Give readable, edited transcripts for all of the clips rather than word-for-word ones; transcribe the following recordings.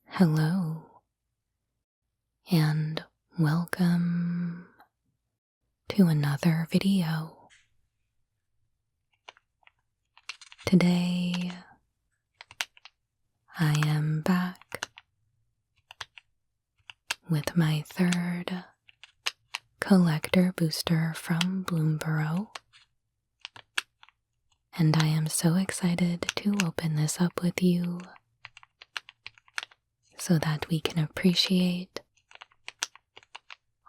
Hello, and welcome to another video. Today, I am back with my third collector booster from Bloomburrow, and I am so excited to open this up with you so that we can appreciate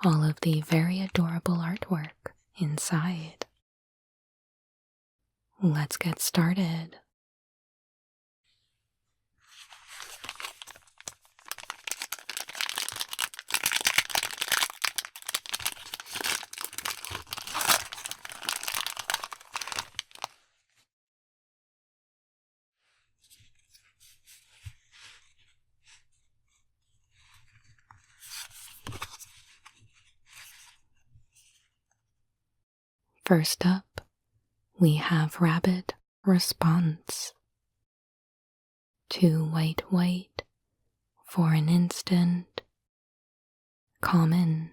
all of the very adorable artwork inside. Let's get started. First up, we have Rabbit Response. 2 white white for an instant. Common.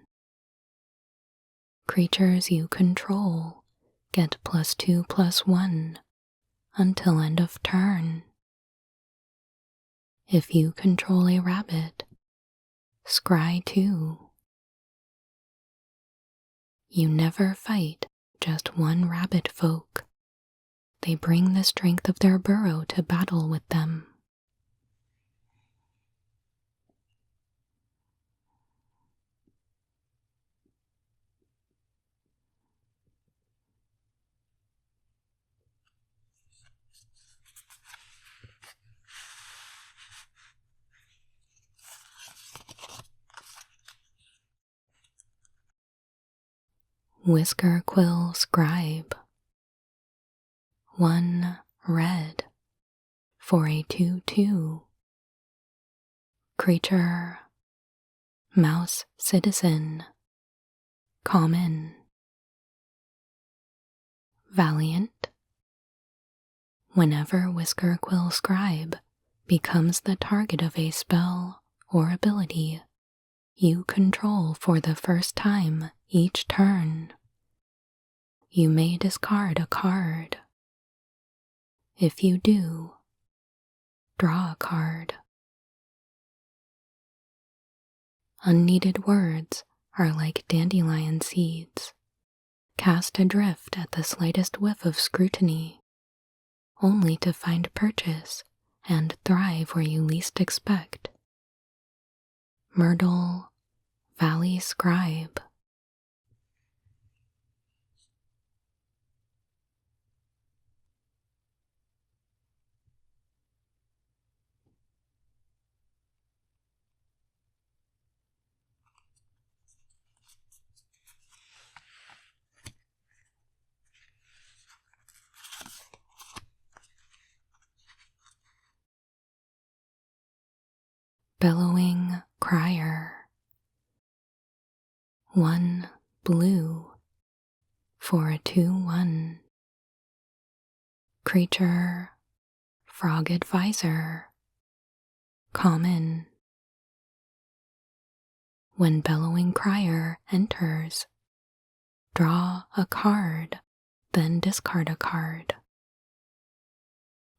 Creatures you control get +2/+1 until end of turn. If you control a rabbit, scry 2. You never fight just one rabbit folk. They bring the strength of their burrow to battle with them. Whiskerquill Scribe. 1 red for a 2/2. Creature, Mouse Citizen. Common. Valiant. Whenever Whiskerquill Scribe becomes the target of a spell or ability you control for the first time each turn, you may discard a card. If you do, draw a card. Unneeded words are like dandelion seeds, cast adrift at the slightest whiff of scrutiny, only to find purchase and thrive where you least expect. Myrtle Valley Scribe. Bellowing Crier. 1 blue for a 2/1. Creature, Frog Advisor. Common. When Bellowing Crier enters, draw a card, then discard a card.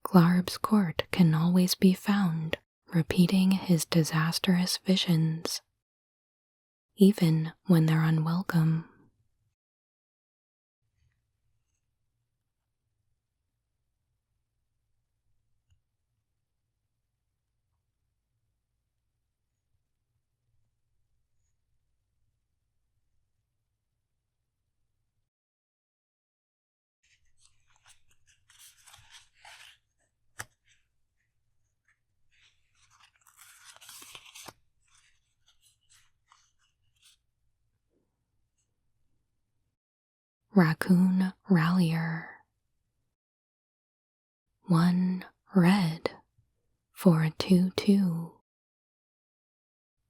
Glarb's court can always be found repeating his disastrous visions, even when they're unwelcome. Raccoon Rallier. 1 red for a 2/2.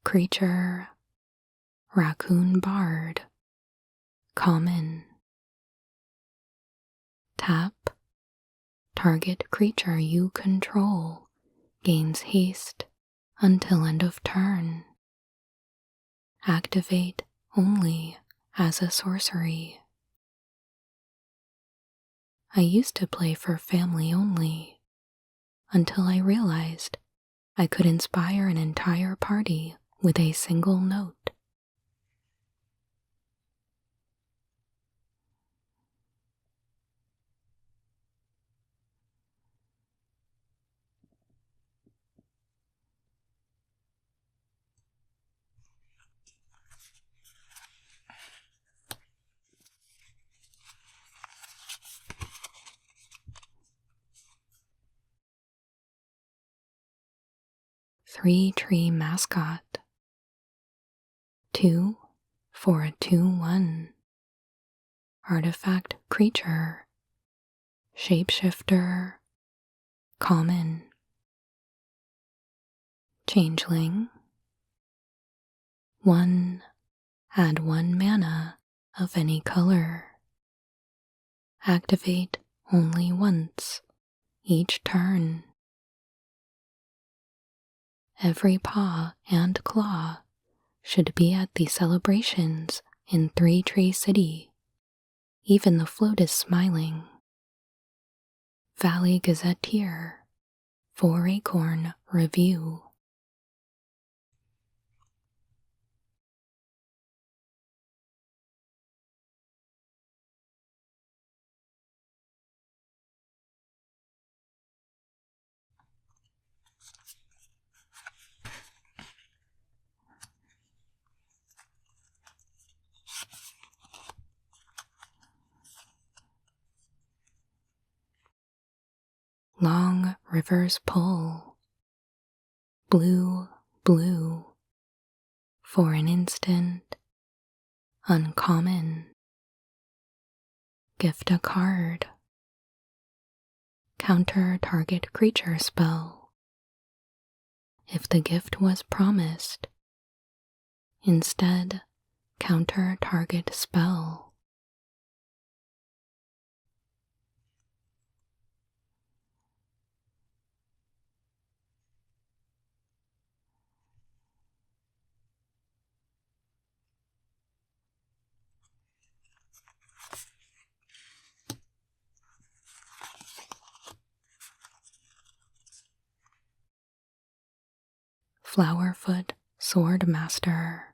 Creature, Raccoon Bard. Common. Tap. Target creature you control gains haste until end of turn. Activate only as a sorcery. I used to play for family only until I realized I could inspire an entire party with a single note. Three tree mascot. 2 for a 2/1. Artifact creature. Shapeshifter. Common. Changeling. 1. Add 1 mana of any color. Activate only once each turn. Every paw and claw should be at the celebrations in Three Tree City. Even the float is smiling. Valley Gazetteer, 4 Acorn Review. Long Rivers Pull. Blue, blue. For an instant. Uncommon. Gift a card. Counter target creature spell. If the gift was promised. Instead, counter target spell. Flowerfoot Swordmaster.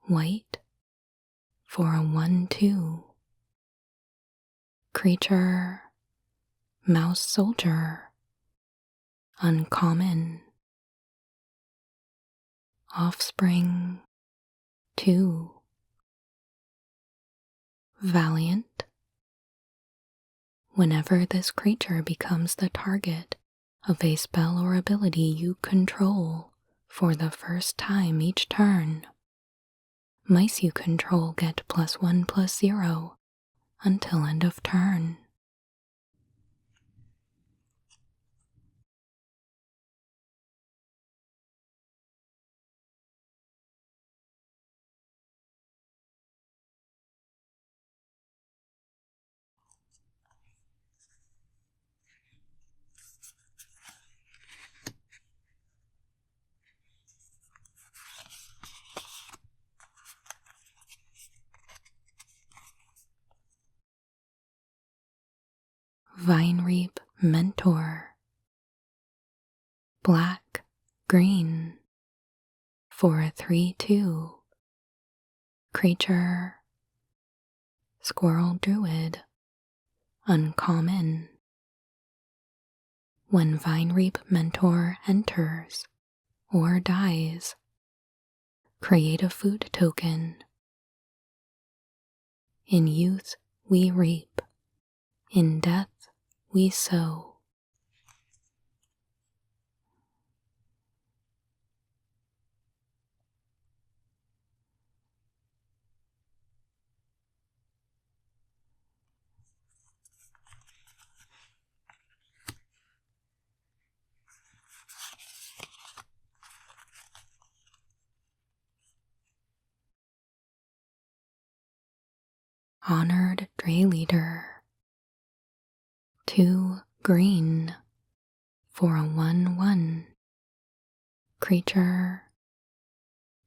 White for a 1/2. Creature. Mouse Soldier. Uncommon. Offspring. 2. Valiant. Whenever this creature becomes the target of a spell or ability you control for the first time each turn, mice you control get +1/+0 until end of turn. Vinereap Mentor. Black, green. For a 3/2. Creature. Squirrel Druid. Uncommon. When Vinereap Mentor enters or dies, create a food token. In youth we reap, in death we sow. Honored Dray Leader. 2 green for a 1/1 creature.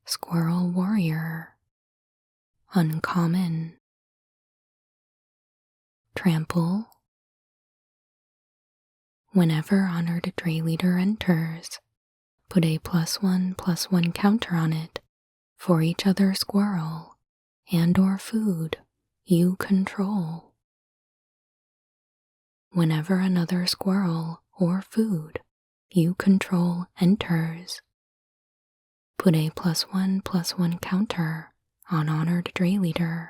Squirrel Warrior. Uncommon. Trample. Whenever honored Dray Leader enters, put a +1/+1 counter on it for each other squirrel and or food you control. Whenever another squirrel or food you control enters, put a +1/+1 counter on honored Dray Leader.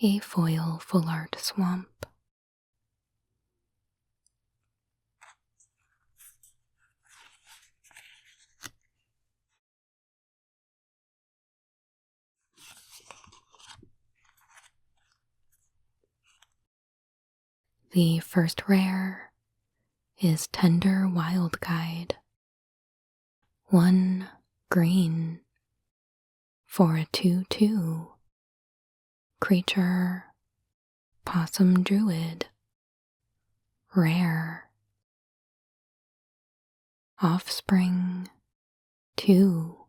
A foil full art swamp. The first rare is Tender Wild Guide. 1 green for a 2/2 creature. Possum Druid. Rare. Offspring 2.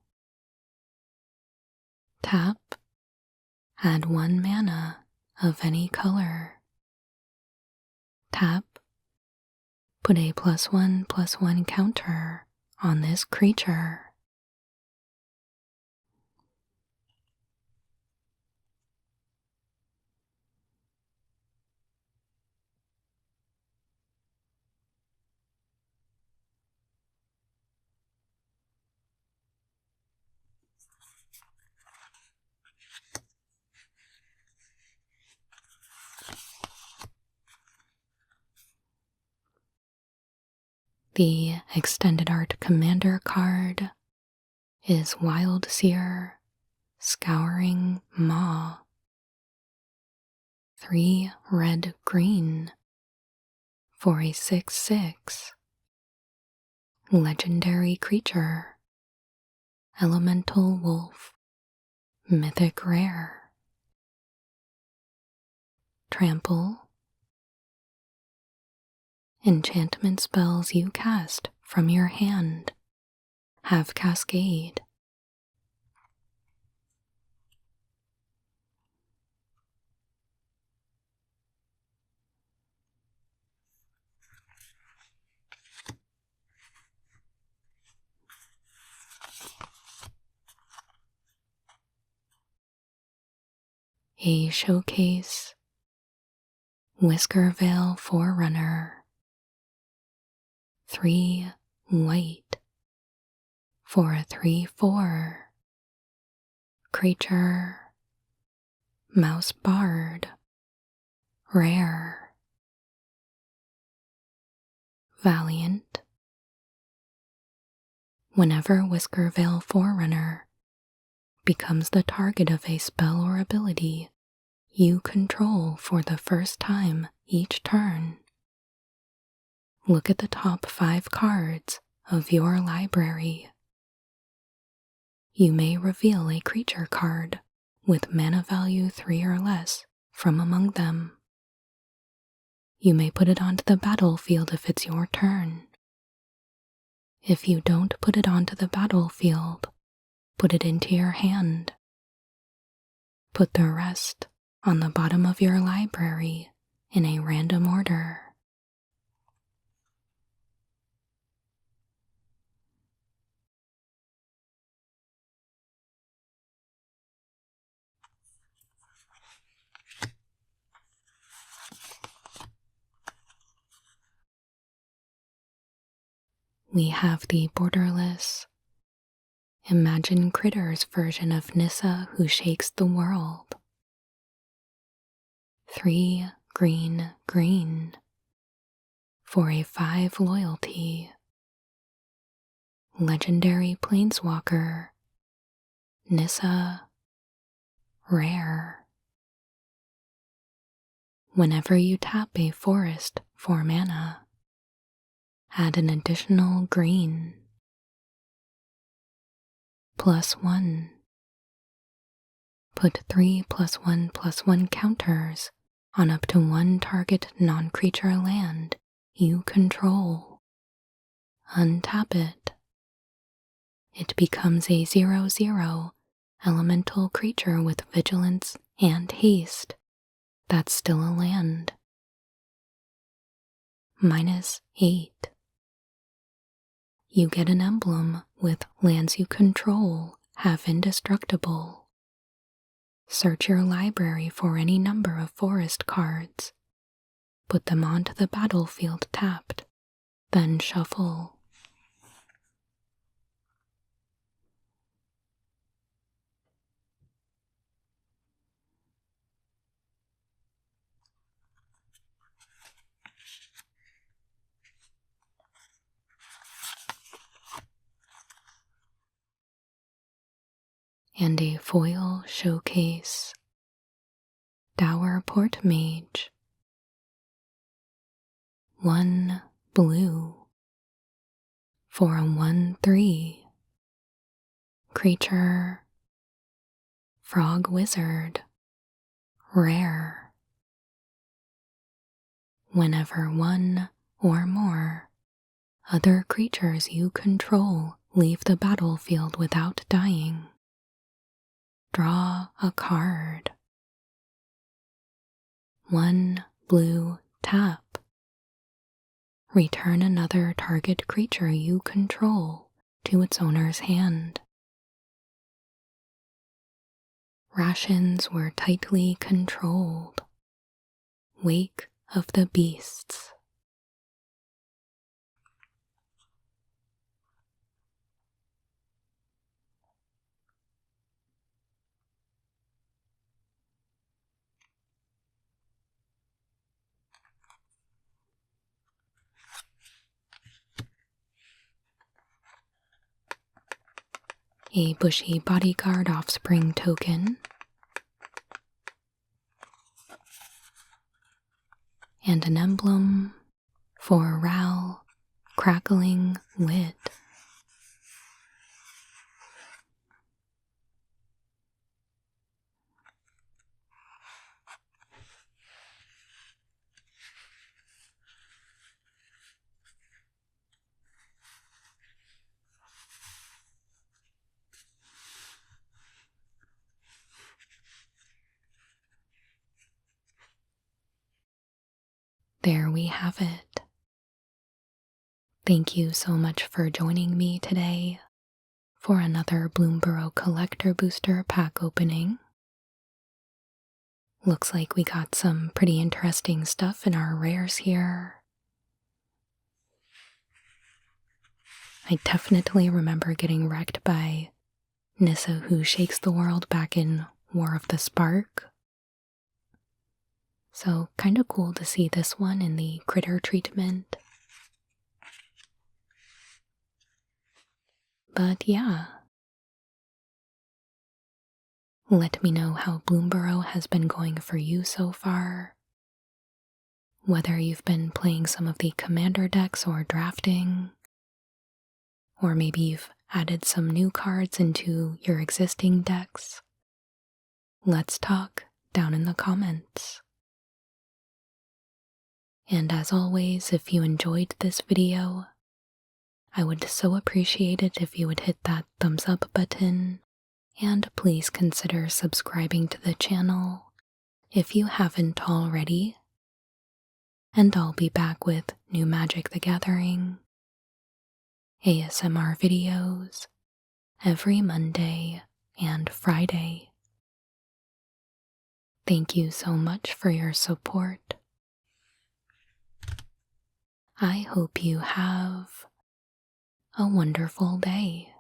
Tap. Add 1 mana of any color. Tap. Put a +1/+1 counter on this creature. The extended art commander card is Wild Seer Scouring Maw. 3 red green for a 6/6 legendary creature. Elemental Wolf. Mythic rare. Trample. Enchantment spells you cast from your hand have Cascade. A showcase. Whiskervale Forerunner. 3 white for a 3/4 creature. Mouse Bard. Rare. Valiant. Whenever Whiskervale Forerunner becomes the target of a spell or ability you control for the first time each turn, look at the top 5 cards of your library. You may reveal a creature card with mana value 3 or less from among them. You may put it onto the battlefield if it's your turn. If you don't put it onto the battlefield, put it into your hand. Put the rest on the bottom of your library in a random order. We have the borderless Imagine Critters version of Nissa who shakes the world. 3 green, green for a 5 loyalty. Legendary Planeswalker, Nissa, rare. Whenever you tap a forest for mana, add an additional green. +1. Put 3+1/+1 counters on up to 1 target non-creature land you control. Untap it. It becomes a 0/0 elemental creature with vigilance and haste that's still a land. -8. You get an emblem with lands you control have indestructible. Search your library for any number of forest cards. Put them onto the battlefield tapped, then shuffle. And a foil showcase. Dour Portmage. 1 blue for a 1/3 creature. Frog Wizard, rare. Whenever 1 or more other creatures you control leave the battlefield without dying, draw a card. 1 blue tap. Return another target creature you control to its owner's hand. Rations were tightly controlled. Wake of the Beasts. A Bushy Bodyguard Offspring token, and an emblem for Ral, Crackling Wit. There we have it. Thank you so much for joining me today for another Bloomborough Collector Booster pack opening. Looks like we got some pretty interesting stuff in our rares here. I definitely remember getting wrecked by Nissa Who Shakes the World back in War of the Spark. So kinda cool to see this one in the critter treatment. But yeah. Let me know how Bloomborough has been going for you so far. Whether you've been playing some of the commander decks or drafting, or maybe you've added some new cards into your existing decks. Let's talk down in the comments. And as always, if you enjoyed this video, I would so appreciate it if you would hit that thumbs up button, and please consider subscribing to the channel if you haven't already. And I'll be back with new Magic the Gathering ASMR videos every Monday and Friday. Thank you so much for your support. I hope you have a wonderful day.